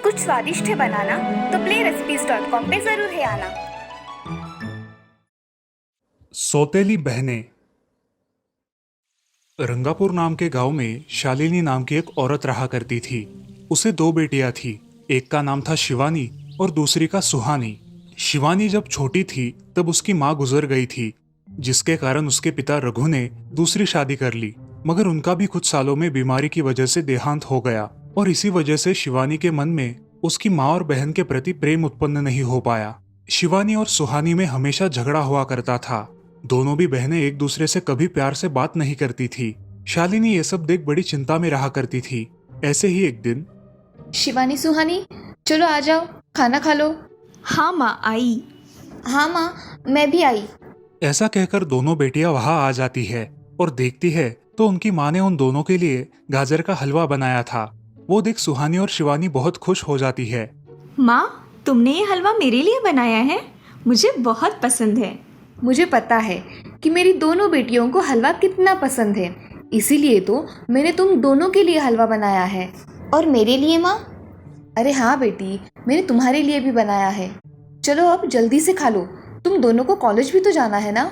कुछ स्वादिष्ट है बनाना तो playrecipes.com पे जरूर है आना। सौतेली बहनें। रंगापुर नाम के गांव में शालिनी नाम की एक औरत रहा करती थी। उसे दो बेटियां थी। एक का नाम था शिवानी और दूसरी का सुहानी। शिवानी जब छोटी थी तब उसकी माँ गुजर गई थी, जिसके कारण उसके पिता रघु ने दूसरी शादी कर ली। मगर उनका भी कुछ सालों में बीमारी की वजह से देहांत हो गया और इसी वजह से शिवानी के मन में उसकी माँ और बहन के प्रति प्रेम उत्पन्न नहीं हो पाया। शिवानी और सुहानी में हमेशा झगड़ा हुआ करता था। दोनों भी बहनें एक दूसरे से कभी प्यार से बात नहीं करती थी। शालिनी ये सब देख बड़ी चिंता में रहा करती थी। ऐसे ही एक दिन, शिवानी सुहानी, चलो आ जाओ, खाना खा लो। हाँ माँ, आई। हाँ माँ, मैं भी आई। ऐसा कहकर दोनों बेटियां वहां आ जाती है और देखती है तो उनकी माँ ने उन दोनों के लिए गाजर का हलवा बनाया था। वो देख सुहानी और शिवानी बहुत खुश हो जाती है। माँ, तुमने ये हलवा मेरे लिए बनाया है? मुझे बहुत पसंद है। मुझे पता है कि मेरी दोनों बेटियों को हलवा कितना पसंद है, इसीलिए तो मैंने तुम दोनों के लिए हलवा बनाया है। और मेरे लिए माँ? अरे हाँ बेटी, मैंने तुम्हारे लिए भी बनाया है। चलो अब जल्दी से खा लो, तुम दोनों को कॉलेज भी तो जाना है ना।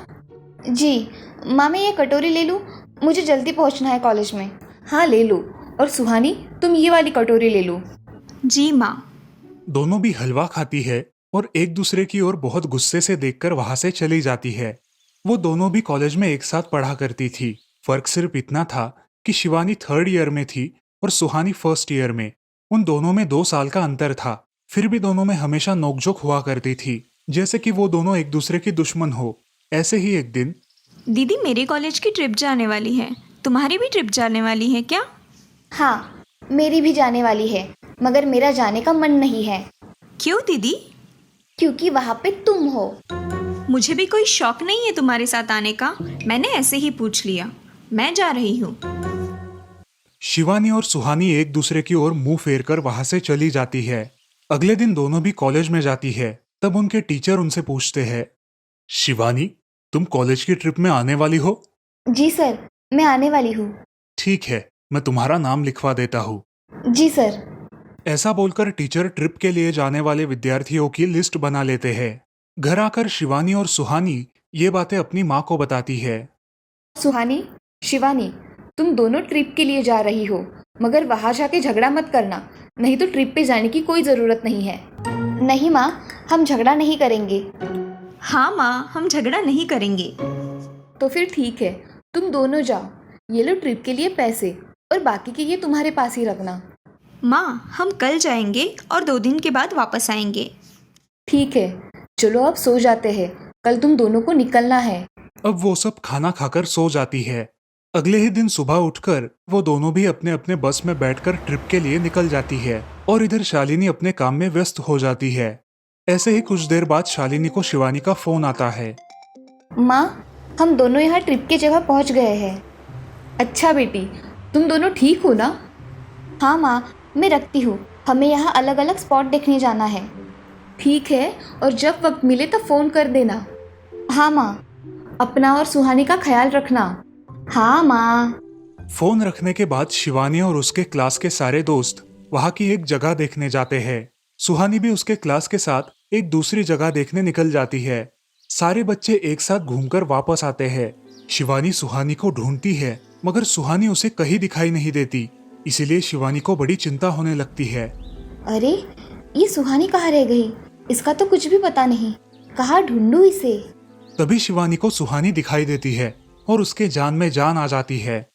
जी माँ, मैं ये कटोरी ले लूँ? मुझे जल्दी पहुँचना है कॉलेज में। हाँ ले लो। और सुहानी, तुम ये वाली कटोरी ले लो। जी माँ। दोनों भी हलवा खाती है और एक दूसरे की ओर बहुत गुस्से से देखकर वहां से चली जाती है। वो दोनों भी कॉलेज में एक साथ पढ़ा करती थी। फर्क सिर्फ इतना था कि शिवानी 3rd ईयर में थी और सुहानी 1st ईयर में। उन दोनों में 2 साल का अंतर था। फिर भी दोनों में हमेशा नोकझोंक हुआ करती थी, जैसे कि वो दोनों एक दूसरे की दुश्मन हो। ऐसे ही एक दिन, दीदी, मेरे कॉलेज की ट्रिप जाने वाली है। तुम्हारी भी ट्रिप जाने वाली है क्या? हाँ, मेरी भी जाने वाली है, मगर मेरा जाने का मन नहीं है। क्यों दीदी? क्योंकि वहाँ पे तुम हो। मुझे भी कोई शौक नहीं है तुम्हारे साथ आने का। मैंने ऐसे ही पूछ लिया। मैं जा रही हूँ। शिवानी और सुहानी एक दूसरे की ओर मुंह फेरकर वहां से चली जाती है। अगले दिन दोनों भी कॉलेज में जाती है। तब उनके टीचर उनसे पूछते हैं, शिवानी, तुम कॉलेज की ट्रिप में आने वाली हो? जी सर, मैं आने वाली हूँ। ठीक है, मैं तुम्हारा नाम लिखवा देता हूँ। जी सर। ऐसा बोलकर टीचर ट्रिप के लिए जाने वाले विद्यार्थियों की लिस्ट बना लेते हैं। घर आकर शिवानी और सुहानी ये बातें अपनी माँ को बताती है। सुहानी, शिवानी, तुम दोनों ट्रिप के लिए जा रही हो, मगर वहाँ जाके झगड़ा मत करना, नहीं तो ट्रिप पे जाने की कोई ज़रूरत नहीं है। नहीं माँ, हम झगड़ा नहीं करेंगे। हाँ माँ, हम झगड़ा नहीं करेंगे। तो फिर ठीक है, तुम दोनों जाओ। ये लो ट्रिप के लिए पैसे, और बाकी के ये तुम्हारे पास ही रखना। माँ, हम कल जाएंगे और 2 दिन के बाद वापस आएंगे। ठीक है, चलो अब सो जाते हैं, कल तुम दोनों को निकलना है। अब वो सब खाना खाकर सो जाती है। अगले ही दिन सुबह उठकर वो दोनों भी अपने अपने बस में बैठकर ट्रिप के लिए निकल जाती है और इधर शालिनी अपने काम में व्यस्त हो जाती है। ऐसे ही कुछ देर बाद शालिनी को शिवानी का फोन आता है। माँ, हम दोनों यहाँ ट्रिप की जगह पहुँच गए हैं। अच्छा बेटी, तुम दोनों ठीक हो ना? हाँ माँ, मैं रखती हूँ, हमें यहाँ अलग अलग स्पॉट देखने जाना है। ठीक है, और जब वक्त मिले तो फ़ोन कर देना। हाँ माँ, अपना और सुहानी का ख्याल रखना। हाँ माँ। फोन रखने के बाद शिवानी और उसके क्लास के सारे दोस्त वहां की एक जगह देखने जाते हैं। सुहानी भी उसके क्लास के साथ एक दूसरी जगह देखने निकल जाती है। सारे बच्चे एक साथ घूमकर वापस आते हैं। शिवानी सुहानी को ढूंढती है, मगर सुहानी उसे कहीं दिखाई नहीं देती। इसीलिए शिवानी को बड़ी चिंता होने लगती है। अरे, ये सुहानी कहाँ रह गई? इसका तो कुछ भी पता नहीं, कहाँ ढूंढूं इसे? तभी शिवानी को सुहानी दिखाई देती है और उसके जान में जान आ जाती है।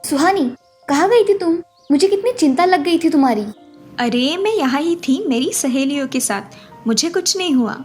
सुहानी, कहाँ गई थी तुम? मुझे कितनी चिंता लग गई थी तुम्हारी। अरे, मैं यहाँ ही थी मेरी सहेलियों के साथ, मुझे कुछ नहीं हुआ।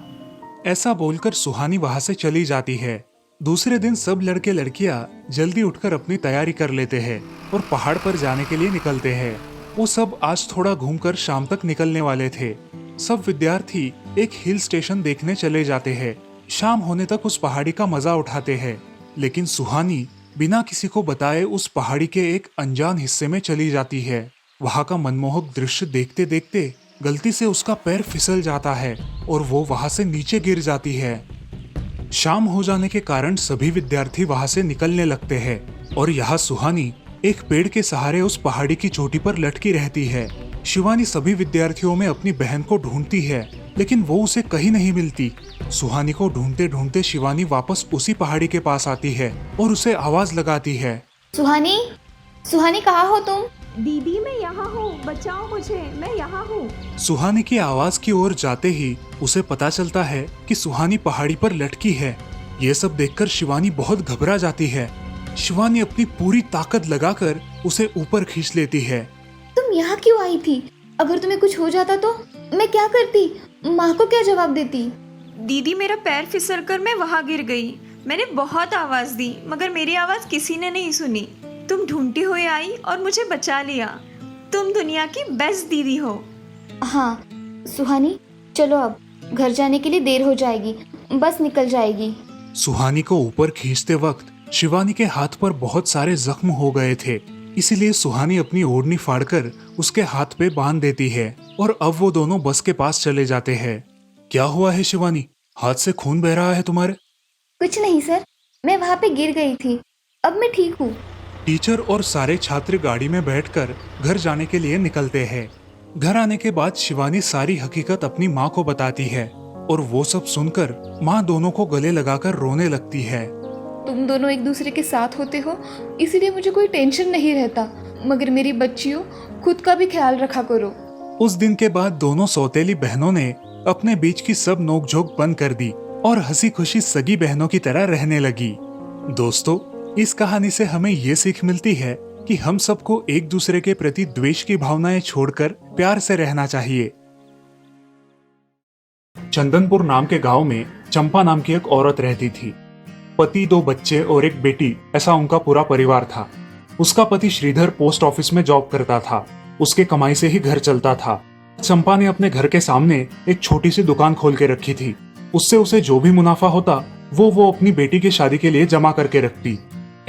ऐसा बोलकर सुहानी वहां से चली जाती है। दूसरे दिन सब लड़के लड़कियां जल्दी उठकर अपनी तैयारी कर लेते हैं और पहाड़ पर जाने के लिए निकलते हैं। वो सब आज थोड़ा घूमकर शाम तक निकलने वाले थे। सब विद्यार्थी एक हिल स्टेशन देखने चले जाते हैं। शाम होने तक उस पहाड़ी का मजा उठाते हैं, लेकिन सुहानी बिना किसी को बताए उस पहाड़ी के एक अनजान हिस्से में चली जाती है। वहां का मनमोहक दृश्य देखते देखते गलती से उसका पैर फिसल जाता है और वो वहां से नीचे गिर जाती है। शाम हो जाने के कारण सभी विद्यार्थी वहां से निकलने लगते हैं। और यहाँ सुहानी एक पेड़ के सहारे उस पहाड़ी की चोटी पर लटकी रहती है। शिवानी सभी विद्यार्थियों में अपनी बहन को ढूंढती है, लेकिन वो उसे कहीं नहीं मिलती। सुहानी को ढूंढते ढूंढते शिवानी वापस उसी पहाड़ी के पास आती है और उसे आवाज लगाती है। सुहानी, सुहानी कहाँ हो तुम? दीदी मैं यहाँ हूँ, बचाओ मुझे, मैं यहाँ हूँ। सुहानी की आवाज की ओर जाते ही उसे पता चलता है कि सुहानी पहाड़ी पर लटकी है। ये सब देखकर शिवानी बहुत घबरा जाती है। शिवानी अपनी पूरी ताकत लगाकर उसे ऊपर खींच लेती है। तुम यहाँ क्यों आई थी? अगर तुम्हें कुछ हो जाता तो मैं क्या करती? माँ को क्या जवाब देती? दीदी मेरा पैर फिसल कर मैं वहाँ गिर गई। मैंने बहुत आवाज दी मगर मेरी आवाज किसी ने नहीं सुनी। तुम ढूंढती हुई आई और मुझे बचा लिया। तुम दुनिया की बेस्ट दीदी हो। हाँ सुहानी, चलो अब घर जाने के लिए देर हो जाएगी, बस निकल जाएगी। सुहानी को ऊपर खींचते वक्त शिवानी के हाथ पर बहुत सारे जख्म हो गए थे, इसीलिए सुहानी अपनी ओढ़नी फाड़कर उसके हाथ पे बांध देती है और अब वो दोनों बस के पास चले जाते हैं। क्या हुआ है शिवानी, हाथ से खून बह रहा है तुम्हारे? कुछ नहीं सर, मैं वहाँ पे गिर गई थी, अब मैं ठीक हूँ। टीचर और सारे छात्र गाड़ी में बैठकर घर जाने के लिए निकलते हैं। घर आने के बाद शिवानी सारी हकीकत अपनी माँ को बताती है और वो सब सुनकर माँ दोनों को गले लगाकर रोने लगती है। तुम दोनों एक दूसरे के साथ होते हो इसीलिए मुझे कोई टेंशन नहीं रहता, मगर मेरी बच्चियों खुद का भी ख्याल रखा करो। उस दिन के बाद दोनों सौतेली बहनों ने अपने बीच की सब नोकझोंक बंद कर दी और हंसी खुशी सगी बहनों की तरह रहने लगी। दोस्तों, इस कहानी से हमें ये सीख मिलती है कि हम सबको एक दूसरे के प्रति द्वेष की भावनाएं छोड़कर प्यार से रहना चाहिए। चंदनपुर नाम के गांव में चंपा नाम की एक औरत रहती थी। पति, 2 बच्चे और एक बेटी, ऐसा उनका पूरा परिवार था। उसका पति श्रीधर पोस्ट ऑफिस में जॉब करता था। उसके कमाई से ही घर चलता था। चंपा ने अपने घर के सामने एक छोटी सी दुकान खोल के रखी थी। उससे उसे जो भी मुनाफा होता वो अपनी बेटी की शादी के लिए जमा करके रखती।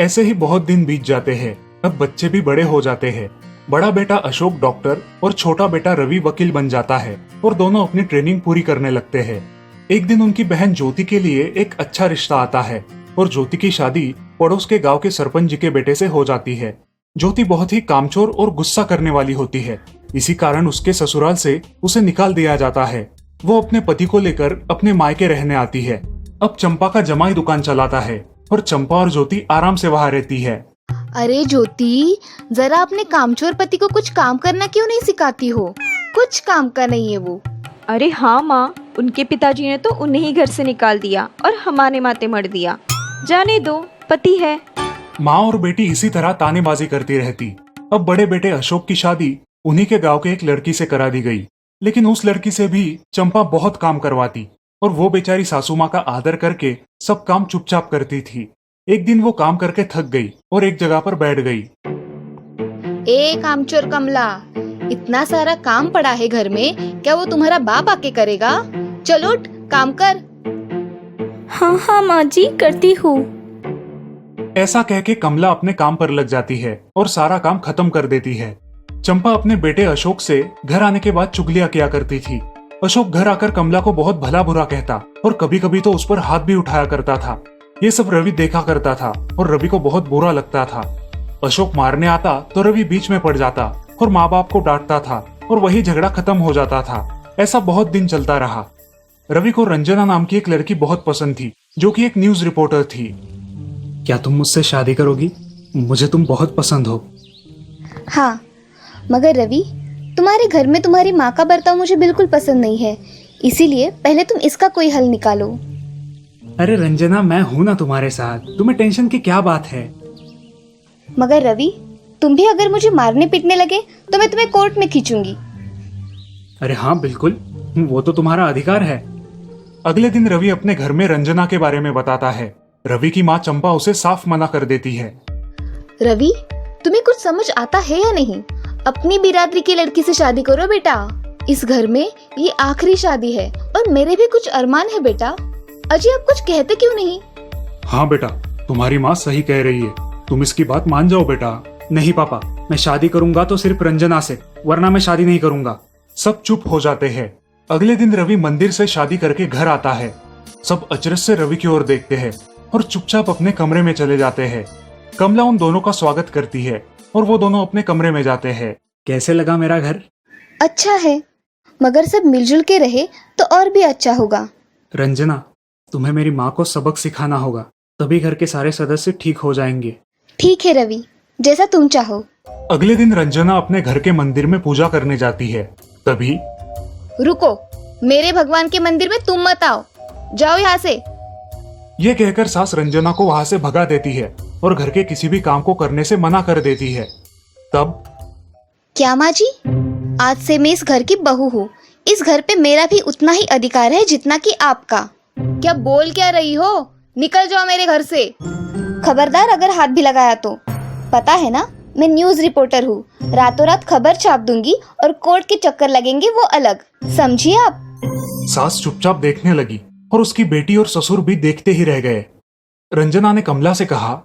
ऐसे ही बहुत दिन बीत जाते हैं। अब बच्चे भी बड़े हो जाते हैं। बड़ा बेटा अशोक डॉक्टर और छोटा बेटा रवि वकील बन जाता है और दोनों अपनी ट्रेनिंग पूरी करने लगते हैं। एक दिन उनकी बहन ज्योति के लिए एक अच्छा रिश्ता आता है और ज्योति की शादी पड़ोस के गांव के सरपंच जी के बेटे से हो जाती है। ज्योति बहुत ही कामचोर और गुस्सा करने वाली होती है। इसी कारण उसके ससुराल से उसे निकाल दिया जाता है। वो अपने पति को लेकर अपने मायके रहने आती है। अब चंपा का जमाई दुकान चलाता है और चंपा और ज्योति आराम से वहाँ रहती है। अरे ज्योति, जरा अपने कामचोर पति को कुछ काम करना क्यों नहीं सिखाती हो? कुछ काम का नहीं है वो। अरे हाँ माँ, उनके पिताजी ने तो उन्हें ही घर से निकाल दिया और हमारे माथे मर दिया। जाने दो, पति है। माँ और बेटी इसी तरह तानेबाजी करती रहती। अब बड़े बेटे अशोक की शादी उन्हीं के गांव के एक लड़की से करा दी गई, लेकिन उस लड़की से भी चंपा बहुत काम करवाती और वो बेचारी सासू माँ का आदर करके सब काम चुपचाप करती थी। एक दिन वो काम करके थक गई और एक जगह पर बैठ गई। ए कामचोर कमला, इतना सारा काम पड़ा है घर में, क्या वो तुम्हारा बाप आके करेगा? चलो उठ, काम कर। हाँ हाँ माँ जी, करती हूँ। ऐसा कह के कमला अपने काम पर लग जाती है और सारा काम खत्म कर देती है। चंपा अपने बेटे अशोक से घर आने के बाद चुगलियां किया करती थी। अशोक घर आकर कमला को बहुत भला बुरा कहता और कभी कभी तो उस पर हाथ भी उठाया करता था। ये सब रवि देखा करता था और रवि को बहुत बुरा लगता था। अशोक मारने आता तो रवि बीच में पड़ जाता और माँ बाप को डांटता था और वही झगड़ा खत्म हो जाता था। ऐसा बहुत दिन चलता रहा। रवि को रंजना नाम की एक लड़की बहुत पसंद थी, जो कि एक न्यूज रिपोर्टर थी। क्या तुम मुझसे शादी करोगी? मुझे तुम बहुत पसंद हो। हाँ, मगर रवि, तुम्हारे घर में तुम्हारी माँ का बर्ताव मुझे बिल्कुल पसंद नहीं है, इसीलिए पहले तुम इसका कोई हल निकालो। अरे रंजना, मैं हूं ना तुम्हारे साथ, तुम्हें टेंशन की क्या बात है? मगर रवि, तुम भी अगर मुझे मारने पीटने लगे तो मैं तुम्हें कोर्ट में खींचूंगी। अरे हाँ बिल्कुल, वो तो तुम्हारा अधिकार है। अगले दिन रवि अपने घर में रंजना के बारे में बताता है। रवि की माँ चंपा उसे साफ मना कर देती है। रवि, तुम्हें कुछ समझ आता है या नहीं? अपनी बिरादरी की लड़की से शादी करो बेटा। इस घर में ये आखिरी शादी है और मेरे भी कुछ अरमान है बेटा। अजी, आप कुछ कहते क्यों नहीं? हाँ बेटा, तुम्हारी माँ सही कह रही है, तुम इसकी बात मान जाओ बेटा। नहीं पापा, मैं शादी करूंगा तो सिर्फ रंजना से, वरना मैं शादी नहीं करूंगा। सब चुप हो जाते हैं। अगले दिन रवि मंदिर से शादी करके घर आता है। सब अचरज से रवि की ओर देखते हैं और चुपचाप अपने कमरे में चले जाते हैं। कमला उन दोनों का स्वागत करती है और वो दोनों अपने कमरे में जाते हैं। कैसे लगा मेरा घर? अच्छा है, मगर सब मिलजुल के रहे तो और भी अच्छा होगा। रंजना, तुम्हें मेरी माँ को सबक सिखाना होगा, तभी घर के सारे सदस्य ठीक हो जाएंगे। ठीक है रवि, जैसा तुम चाहो। अगले दिन रंजना अपने घर के मंदिर में पूजा करने जाती है। तभी रुको, मेरे भगवान के मंदिर में तुम मत आओ, जाओ यहाँ से। ये कहकर सास रंजना को वहां से भगा देती है और घर के किसी भी काम को करने से मना कर देती है। तब क्या माँ जी, आज से मैं इस घर की बहू हूँ। इस घर पे मेरा भी उतना ही अधिकार है जितना कि आपका। क्या बोल क्या रही हो? निकल जाओ मेरे घर से। खबरदार अगर हाथ भी लगाया तो। पता है ना, मैं न्यूज रिपोर्टर हूँ। रातों रात खबर छाप दूंगी और कोर्ट के चक्कर लगेंगे वो अलग, समझिए आप। सास चुपचाप देखने लगी और उसकी बेटी और ससुर भी देखते ही रह गए। रंजना ने कमला से कहा,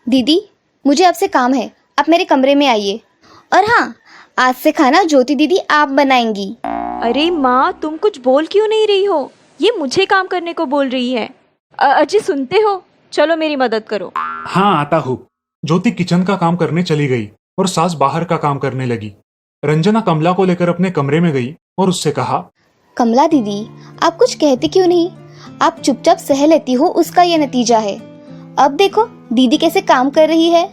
दीदी मुझे आपसे काम है, आप मेरे कमरे में आइए। और हाँ, आज से खाना ज्योति दीदी आप बनाएंगी। अरे माँ, तुम कुछ बोल क्यों नहीं रही हो? ये मुझे काम करने को बोल रही है। अजी सुनते हो? चलो मेरी मदद करो। हाँ आता हूँ। ज्योति किचन का काम करने चली गई और सास बाहर का काम करने लगी। रंजना कमला को लेकर अपने कमरे में गई और उससे कहा, कमला दीदी, आप कुछ कहते क्यों नहीं? आप चुपचाप सह लेती हो, उसका ये नतीजा है। अब देखो दीदी कैसे काम कर रही है।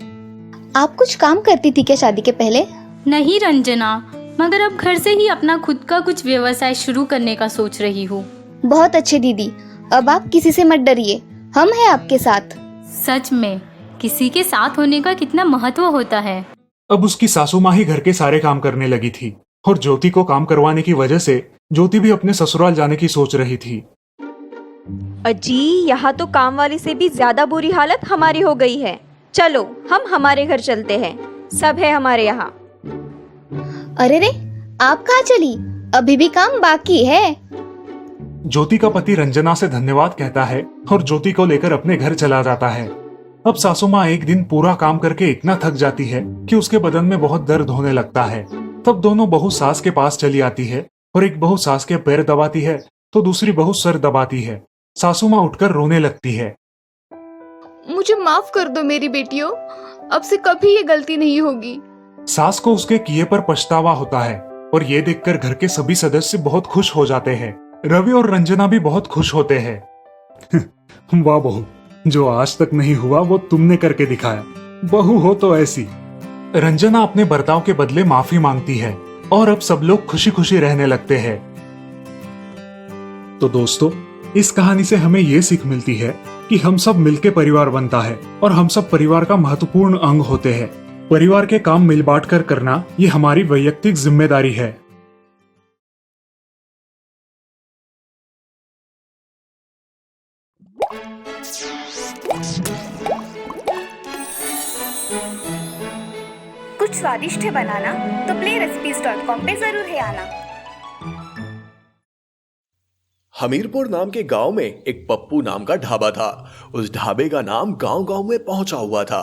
आप कुछ काम करती थी क्या शादी के पहले? नहीं रंजना, मगर अब घर से ही अपना खुद का कुछ व्यवसाय शुरू करने का सोच रही हूँ। बहुत अच्छे दीदी, अब आप किसी से मत डरिए, हम हैं आपके साथ। सच में किसी के साथ होने का कितना महत्व होता है। अब उसकी सासू माँ ही घर के सारे काम करने लगी थी और ज्योति को काम करवाने की वजह से ज्योति भी अपने ससुराल जाने की सोच रही थी। अजी, यहाँ तो काम वाली से भी ज्यादा बुरी हालत हमारी हो गई है। चलो हम हमारे घर चलते हैं, सब है हमारे यहाँ। अरे रे, आप कहाँ चली? अभी भी काम बाकी है। ज्योति का पति रंजना से धन्यवाद कहता है और ज्योति को लेकर अपने घर चला जाता है। अब सासू माँ एक दिन पूरा काम करके इतना थक जाती है कि उसके बदन में बहुत दर्द होने लगता है। तब दोनों बहू सास के पास चली आती है और एक बहू सास के पैर दबाती है तो दूसरी बहू सर दबाती है। सासू माँ उठकर रोने लगती है। मुझे माफ कर दो मेरी बेटियों, अब से कभी ये गलती नहीं होगी। सास को उसके किए पर पछतावा होता है और ये देखकर घर के सभी सदस्य बहुत खुश हो जाते हैं। रवि और रंजना भी बहुत खुश होते हैं। वाह बहू, जो आज तक नहीं हुआ वो तुमने करके दिखाया। बहू हो तो ऐसी। रंजना अपने बर्ताव के बदले माफी मांगती है और अब सब लोग खुशी खुशी रहने लगते हैं। तो दोस्तों, इस कहानी से हमें ये सीख मिलती है कि हम सब मिलके परिवार बनता है और हम सब परिवार का महत्वपूर्ण अंग होते हैं। परिवार के काम मिल बांट कर करना ये हमारी वैयक्तिक जिम्मेदारी है। कुछ स्वादिष्ट है बनाना तो playrecipes.com पे जरूर है आना। हमीरपुर नाम के गांव में एक पप्पू नाम का ढाबा था। उस ढाबे का नाम गांव-गांव में पहुंचा हुआ था।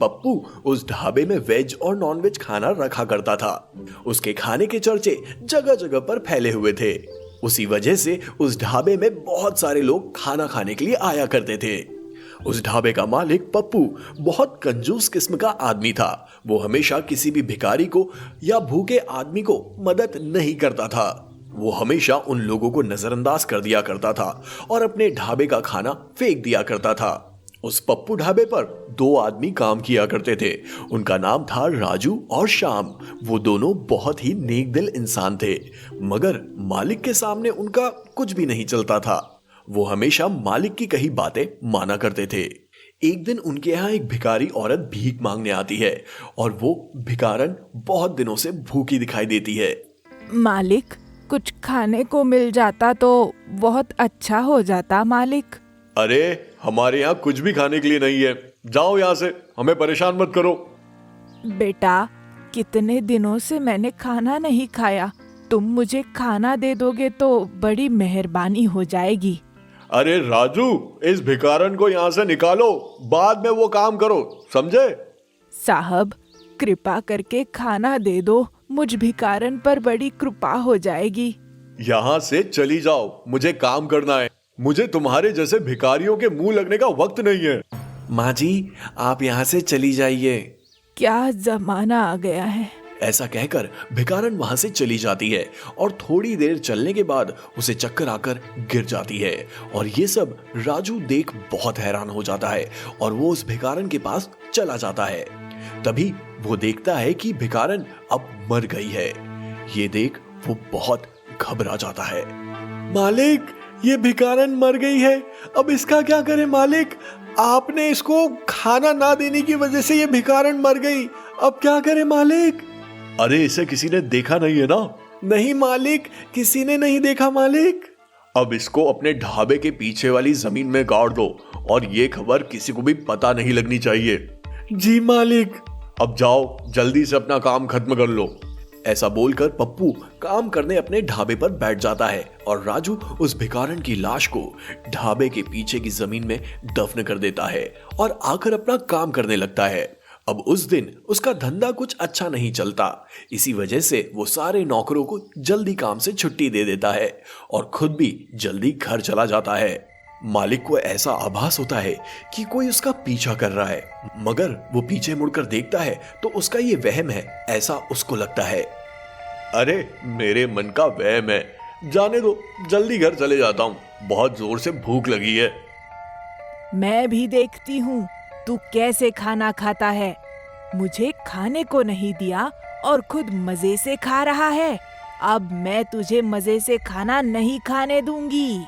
पप्पू उस ढाबे में वेज और नॉन वेज खाना रखा करता था। उसके खाने के चर्चे जगह जगह पर फैले हुए थे। उसी वजह से उस ढाबे में बहुत सारे लोग खाना खाने के लिए आया करते थे। उस ढाबे का मालिक पप्पू बहुत कंजूस किस्म का आदमी था। वो हमेशा किसी भी भिखारी को या भूखे आदमी को मदद नहीं करता था। वो हमेशा उन लोगों को नजरअंदाज कर दिया करता था और अपने ढाबे का खाना फेंक दिया करता था। उस पप्पू ढाबे पर 2 आदमी काम किया करते थे। उनका नाम था राजू और श्याम। वो दोनों बहुत ही नेक दिल इंसान थे, मगर मालिक के सामने उनका कुछ भी नहीं चलता था। वो हमेशा मालिक की कही बातें माना करते थे। एक दिन उनके यहाँ एक भिखारी औरत भीख मांगने आती है और वो भिखारन बहुत दिनों से भूखी दिखाई देती है। मालिक, कुछ खाने को मिल जाता तो बहुत अच्छा हो जाता मालिक। अरे, हमारे यहाँ कुछ भी खाने के लिए नहीं है, जाओ यहाँ से, हमें परेशान मत करो। बेटा, कितने दिनों से मैंने खाना नहीं खाया, तुम मुझे खाना दे दोगे तो बड़ी मेहरबानी हो जाएगी। अरे राजू, इस भिखारन को यहाँ से निकालो, बाद में वो काम करो, समझे? साहब, कृपा करके खाना दे दो, मुझ भिखारन पर बड़ी कृपा हो जाएगी। यहाँ से चली जाओ, मुझे काम करना है। मुझे तुम्हारे जैसे भिखारियों के मुंह लगने का वक्त नहीं है। माँ जी, आप यहाँ से चली जाइए। क्या जमाना आ गया है। ऐसा कहकर भिखारन वहां से चली जाती है और थोड़ी देर चलने के बाद उसे चक्कर आकर गिर जाती है। और ये सब राजू देख बहुत हैरान हो जाता है और वो उस भिखारन के पास चला जाता है। तभी वो देखता है कि भिखारन अब मर गई है। ये देख वो बहुत घबरा जाता है। मालिक, ये भिखारन मर गई है, अब इसका क्या करें मालिक? आपने इसको खाना ना देने की वजह से ये भिखारन मर गई, अब क्या करें मालिक? अरे इसे किसी ने देखा नहीं है ना? नहीं मालिक, किसी ने नहीं देखा मालिक। अब इसको अपने ढाबे के पीछे वाली जमीन में गाड़ दो और ये खबर किसी को भी पता नहीं लगनी चाहिए। जी मालिक। अब जाओ, जल्दी से अपना काम खत्म कर लो। ऐसा बोलकर पप्पू काम करने अपने ढाबे पर बैठ जाता है और राजू उस भिखारन की लाश को ढाबे के पीछे की जमीन में दफन कर देता है और आकर अपना काम करने लगता है। अब उस दिन उसका धंधा कुछ अच्छा नहीं चलता, इसी वजह से वो सारे नौकरों को जल्दी काम से छुट्टी दे देता है और खुद भी जल्दी घर चला जाता है। मालिक को ऐसा आभास होता है कि कोई उसका पीछा कर रहा है, मगर वो पीछे मुड़कर देखता है तो उसका ये वहम है, ऐसा उसको लगता है। अरे मेरे मन का वहम है, जाने दो, जल्दी घर चले जाता हूँ, बहुत जोर से भूख लगी है। मैं भी देखती हूँ तू कैसे खाना खाता है। मुझे खाने को नहीं दिया और खुद मजे से खा रहा है। अब मैं तुझे मजे से खाना नहीं खाने दूंगी।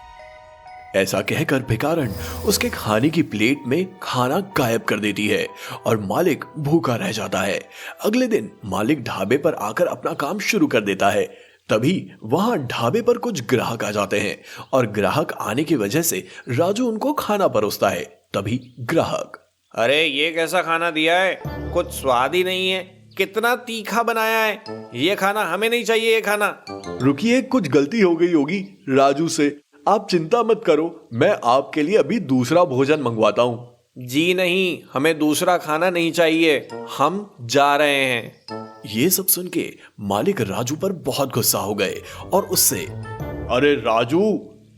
ऐसा कहकर भिखारन उसके खाने की प्लेट में खाना गायब कर देती है और मालिक भूखा रह जाता है। अगले दिन मालिक ढाबे पर आकर अपना काम शुरू कर देता है। तभी वहां ढाबे पर कुछ ग्राहक आ जाते हैं और ग्राहक आने की वजह से राजू उनको खाना परोसता है। तभी ग्राहक, अरे ये कैसा खाना दिया है, कुछ स्वाद ही नहीं है, कितना तीखा बनाया है, ये खाना हमें नहीं चाहिए ये खाना। रुकिए, कुछ गलती हो गई होगी राजू से, आप चिंता मत करो, मैं आपके लिए अभी दूसरा भोजन मंगवाता हूँ। जी नहीं, हमें दूसरा खाना नहीं चाहिए, हम जा रहे हैं। ये सब सुन के मालिक राजू पर बहुत गुस्सा हो गए और उससे, अरे राजू,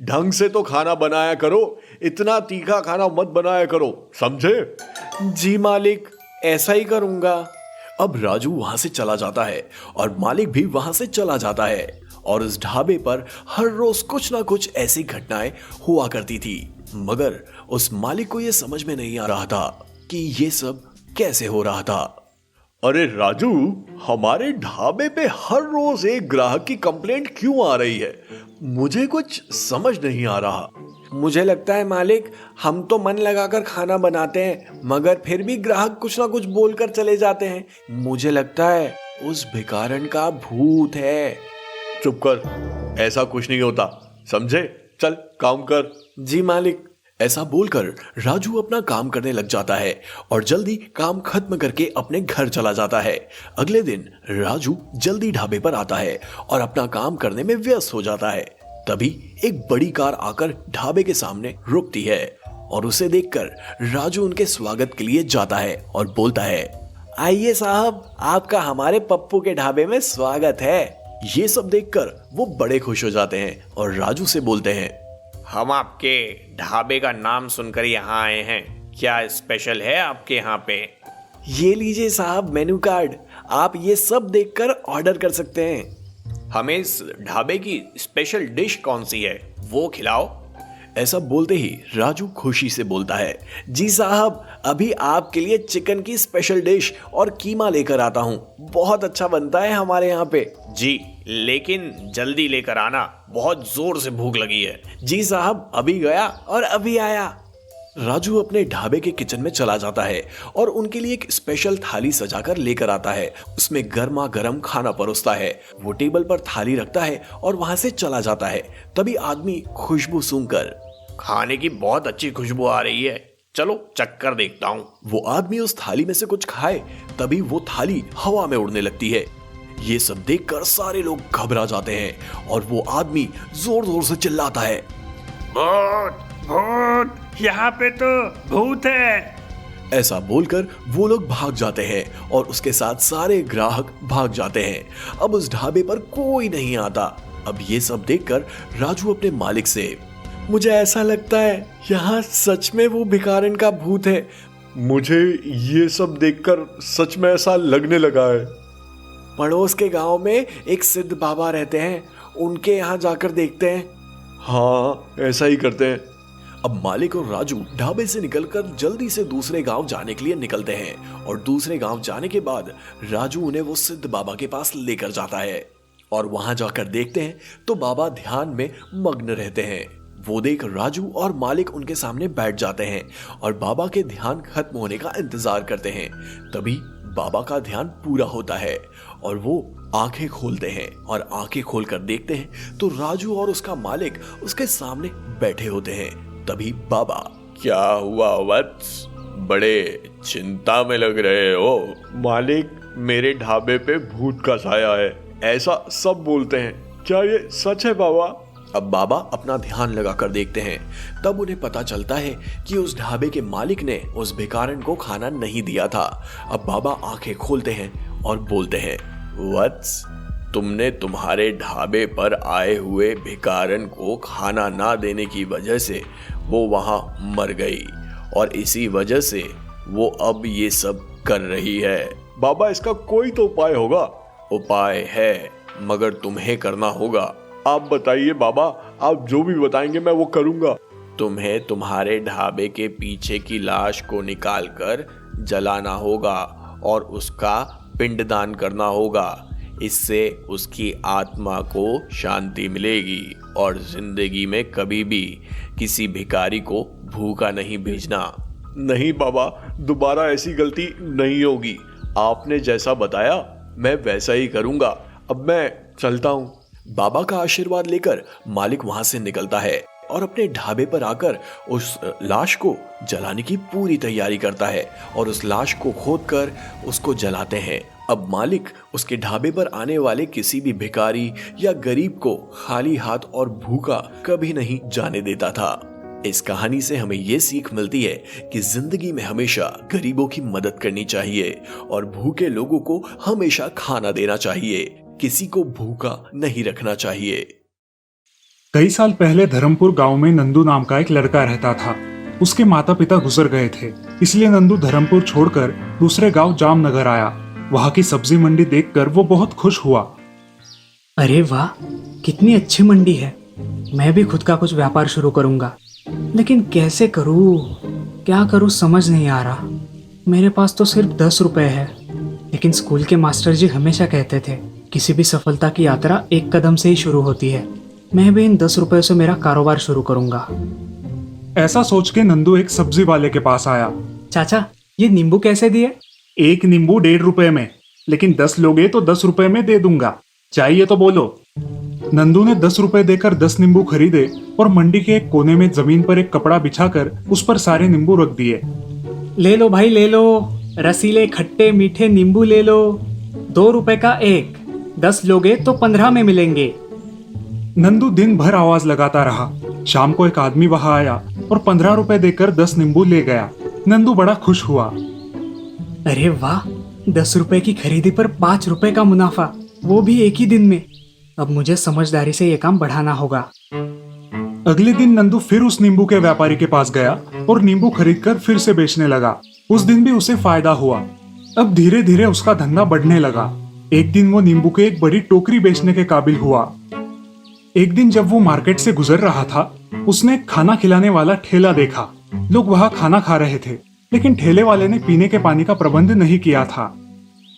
ढंग से तो खाना बनाया करो, इतना तीखा खाना मत बनाया करो, समझे? जी मालिक, ऐसा ही करूंगा। अब राजू वहां से चला जाता है और मालिक भी वहां से चला जाता है और उस ढाबे पर हर रोज कुछ ना कुछ ऐसी घटनाएं हुआ करती थी, मगर उस मालिक को यह समझ में नहीं आ रहा था कि ये सब कैसे हो रहा था। अरे राजू, हमारे ढाबे पे हर रोज एक ग्राहक की कंप्लेंट क्यों आ रही है? मुझे कुछ समझ नहीं आ रहा। मुझे लगता है मालिक, हम तो मन लगाकर खाना बनाते हैं, मगर फिर भी ग्राहक कुछ ना कुछ बोलकर चले जाते हैं। मुझे लगता है उस भिखारन का भूत है। चुप कर, ऐसा कुछ नहीं होता, समझे? चल काम कर। जी मालिक। ऐसा बोलकर राजू अपना काम करने लग जाता है और जल्दी काम खत्म करके अपने घर चला जाता है। अगले दिन राजू जल्दी ढाबे पर आता है और अपना काम करने में व्यस्त हो जाता है। तभी एक बड़ी कार आकर ढाबे के सामने रुकती है और उसे देखकर राजू उनके स्वागत के लिए जाता है और बोलता है, आइए साहब, आपका हमारे पप्पू के ढाबे में स्वागत है। ये सब देखकर वो बड़े खुश हो जाते हैं और राजू से बोलते हैं, हम आपके ढाबे का नाम सुनकर यहाँ आए हैं, क्या स्पेशल है आपके यहाँ पे? ये लीजिए साहब मेनू कार्ड, आप ये सब देखकर ऑर्डर कर सकते हैं। हमें इस ढाबे की स्पेशल डिश कौन सी है, वो खिलाओ। ऐसा बोलते ही राजू खुशी से बोलता है, जी साहब, अभी आपके लिए चिकन की स्पेशल डिश और कीमा लेकर आता हूँ, बहुत अच्छा बनता है हमारे यहाँ पे। जी, लेकिन जल्दी लेकर आना, बहुत जोर से भूख लगी है। जी साहब, अभी गया और अभी आया। राजू अपने ढाबे के किचन में चला जाता है और उनके लिए एक स्पेशल थाली सजाकर लेकर आता है। उसमें गर्मा गर्म खाना परोसता है। वो टेबल पर थाली रखता है और वहां से चला जाता है। तभी आदमी खुशबू सूंघकर, खाने की बहुत अच्छी खुशबू आ रही है, चलो चक्कर देखता हूँ। वो आदमी उस थाली में से कुछ खाए, तभी वो थाली हवा में उड़ने लगती है। ये सब देखकर सारे लोग घबरा जाते हैं और वो आदमी जोर जोर से चिल्लाता है, भूत भूत, यहाँ पे तो भूत है। ऐसा बोलकर वो लोग भाग जाते हैं और उसके साथ सारे ग्राहक भाग जाते हैं। अब उस ढाबे पर कोई नहीं आता। अब ये सब देखकर राजू अपने मालिक से, मुझे ऐसा लगता है यहाँ सच में वो भिखारन का भूत है, मुझे ये सब देखकर सच में ऐसा लगने लगा है। पड़ोस के गांव में एक सिद्ध बाबा रहते हैं, उनके यहाँ जाकर देखते हैं। हाँ, ऐसा ही करते हैं। अब मालिक और राजू ढाबे से निकलकर जल्दी से दूसरे गांव जाने के लिए निकलते हैं और दूसरे गांव जाने के बाद राजू उन्हें वो सिद्ध बाबा के पास लेकर जाता है और वहां जाकर देखते हैं तो बाबा ध्यान में मग्न रहते हैं। वो देख राजू और मालिक उनके सामने बैठ जाते हैं और बाबा के ध्यान खत्म होने का इंतजार करते हैं। तभी बाबा का ध्यान पूरा होता है और वो आंखें खोलते हैं और आंखें खोलकर देखते हैं तो राजू और उसका मालिक उसके सामने बैठे होते हैं। तभी बाबा, क्या हुआ वत्स, बड़े चिंता में लग रहे हो? मालिक, मेरे ढाबे पे भूत का साया है, ऐसा सब बोलते हैं, क्या ये सच है बाबा? अब बाबा अपना ध्यान लगाकर देखते हैं। तब उन्हें पता चलता है कि उस ढाबे के मालिक ने उस भिखारन को खाना नहीं दिया था। अब बाबा आंखें खोलते हैं और बोलते हैं, वत्स, तुमने तुम्हारे ढाबे पर आए हुए भिखारन को खाना ना देने की वजह से वो वहां मर गई और इसी वजह से वो अब ये सब कर रही है। बाबा, इसका कोई तो उपाय होगा। उपाय है, मगर तुम्हें करना होगा। आप बताइए बाबा, आप जो भी बताएंगे मैं वो करूंगा। तुम्हें तुम्हारे ढाबे के पीछे की लाश को निकालकर जलाना होगा और उसका पिंडदान करना होगा। इससे उसकी आत्मा को शांति मिलेगी और जिंदगी में कभी भी किसी भिखारी को भूखा नहीं भेजना। नहीं बाबा, दोबारा ऐसी गलती नहीं होगी। आपने जैसा बताया मैं वैसा ही करूंगा। अब मैं चलता हूँ। बाबा का आशीर्वाद लेकर मालिक वहां से निकलता है और अपने ढाबे पर आकर उस लाश को जलाने की पूरी तैयारी करता है और उस लाश को खोदकर उसको जलाते हैं। अब मालिक उसके ढाबे पर आने वाले किसी भी भिखारी या गरीब को खाली हाथ और भूखा कभी नहीं जाने देता था। इस कहानी से हमें ये सीख मिलती है कि जिंदगी में हमेशा गरीबों की मदद करनी चाहिए और भूखे लोगों को हमेशा खाना देना चाहिए। किसी को भूखा नहीं रखना चाहिए। कई साल पहले धर्मपुर गांव में नंदू नाम का एक लड़का रहता था। उसके माता पिता गुजर गए थे, इसलिए नंदू धर्मपुर छोड़कर दूसरे गांव जामनगर आया। वहां की सब्जी मंडी देखकर वो बहुत खुश हुआ। अरे वाह, कितनी अच्छी मंडी है। मैं भी खुद का कुछ व्यापार शुरू करूंगा, लेकिन कैसे करूं, क्या करूं समझ नहीं आ रहा। मेरे पास तो सिर्फ 10 रुपए है, लेकिन स्कूल के मास्टर जी हमेशा कहते थे किसी भी सफलता की यात्रा एक कदम से ही शुरू होती है। मैं भी इन 10 रुपए से मेरा कारोबार शुरू करूंगा। ऐसा सोच के नंदू एक सब्जी वाले के पास आया। चाचा, ये नींबू कैसे दिए? एक नींबू 1.5 रुपए में, लेकिन 10 लोगे तो 10 रुपए में दे दूंगा। चाहिए तो बोलो। नंदू ने 10 रुपए देकर 10 नींबू खरीदे और मंडी के एक कोने में जमीन पर एक कपड़ा बिछाकर उस पर सारे नींबू रख दिए। ले लो भाई, ले लो, रसीले खट्टे मीठे नींबू ले लो। 2 रुपए का एक, 10 लोगे तो 15 में मिलेंगे। नंदू दिन भर आवाज लगाता रहा। शाम को एक आदमी वहां आया और 15 रुपए देकर 10 नींबू ले गया। नंदू बड़ा खुश हुआ। अरे वाह, 10 रुपए की खरीदी पर 5 रुपए का मुनाफा, वो भी एक ही दिन में। अब मुझे समझदारी से ये काम बढ़ाना होगा। अगले दिन नंदू फिर उस नींबू के व्यापारी के पास गया और नींबू खरीदकर फिर से बेचने लगा। उस दिन भी उसे फायदा हुआ। अब धीरे धीरे उसका धंधा बढ़ने लगा। एक दिन वो नींबू के एक बड़ी टोकरी बेचने के काबिल हुआ। एक दिन जब वो मार्केट से गुजर रहा था, उसने खाना खिलाने वाला ठेला देखा। लोग वहां खाना खा रहे थे, लेकिन ठेले वाले ने पीने के पानी का प्रबंध नहीं किया था।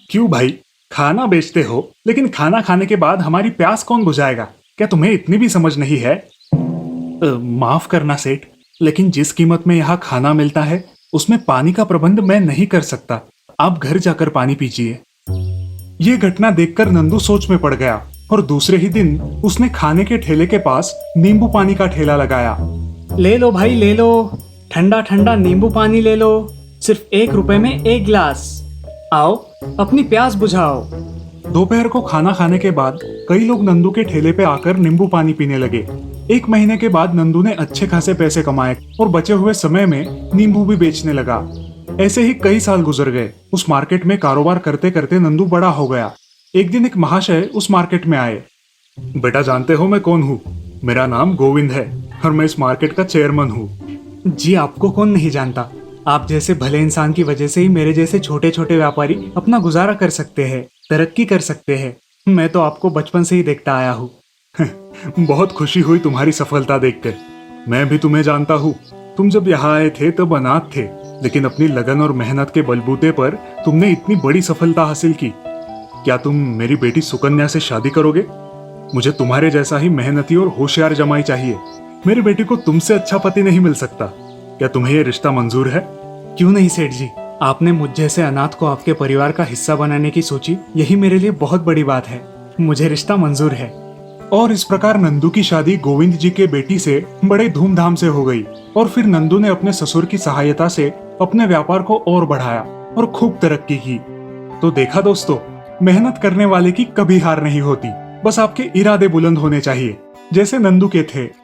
क्यों भाई, खाना बेचते हो, लेकिन खाना खाने के बाद हमारी प्यास कौन बुझाएगा? क्या तुम्हें इतनी भी समझ नहीं है? माफ करना सेठ, लेकिन जिस कीमत में यहाँ खाना मिलता है उसमें पानी का प्रबंध मैं नहीं कर सकता। आप घर जाकर पानी पीजिए। ये घटना देखकर नंदू सोच में पड़ गया और दूसरे ही दिन उसने खाने के ठेले के पास नींबू पानी का ठेला लगाया। ले लो भाई, ले लो, ठंडा ठंडा नींबू पानी ले लो, सिर्फ 1 रुपए में 1 गिलास। आओ, अपनी प्यास बुझाओ। दोपहर को खाना खाने के बाद कई लोग नंदू के ठेले पे आकर नींबू पानी पीने लगे। 1 महीने के बाद नंदू ने अच्छे खासे पैसे कमाए और बचे हुए समय में नींबू भी बेचने लगा। ऐसे ही कई साल गुजर गए। उस मार्केट में कारोबार करते करते नंदू बड़ा हो गया। एक दिन एक महाशय उस मार्केट में आए। बेटा, जानते हो मैं कौन हूँ? मेरा नाम गोविंद है और मैं इस मार्केट का चेयरमैन हूँ। जी, आपको कौन नहीं जानता। आप जैसे भले इंसान की वजह से ही मेरे जैसे छोटे छोटे व्यापारी अपना गुजारा कर सकते हैं, तरक्की कर सकते हैं। मैं तो आपको बचपन से ही देखता आया हूँ। बहुत खुशी हुई तुम्हारी सफलता देखकर। मैं भी तुम्हें जानता हूँ। तुम जब यहाँ आए थे तब अनाथ थे, लेकिन अपनी लगन और मेहनत के बलबूते पर तुमने इतनी बड़ी सफलता हासिल की। क्या तुम मेरी बेटी सुकन्या से शादी करोगे? मुझे तुम्हारे जैसा ही मेहनती और होशियार जमाई चाहिए। मेरी बेटी को तुमसे अच्छा पति नहीं मिल सकता। क्या तुम्हें ये रिश्ता मंजूर है? क्यों नहीं सेठ जी, आपने मुझ जैसे अनाथ को आपके परिवार का हिस्सा बनाने की सोची, यही मेरे लिए बहुत बड़ी बात है। मुझे रिश्ता मंजूर है। और इस प्रकार नंदू की शादी गोविंद जी के बेटी से बड़े धूमधाम से हो गई। और फिर नंदू ने अपने ससुर की सहायता से अपने व्यापार को और बढ़ाया और खूब तरक्की की। तो देखा दोस्तों, मेहनत करने वाले की कभी हार नहीं होती। बस आपके इरादे बुलंद होने चाहिए, जैसे नंदू के थे।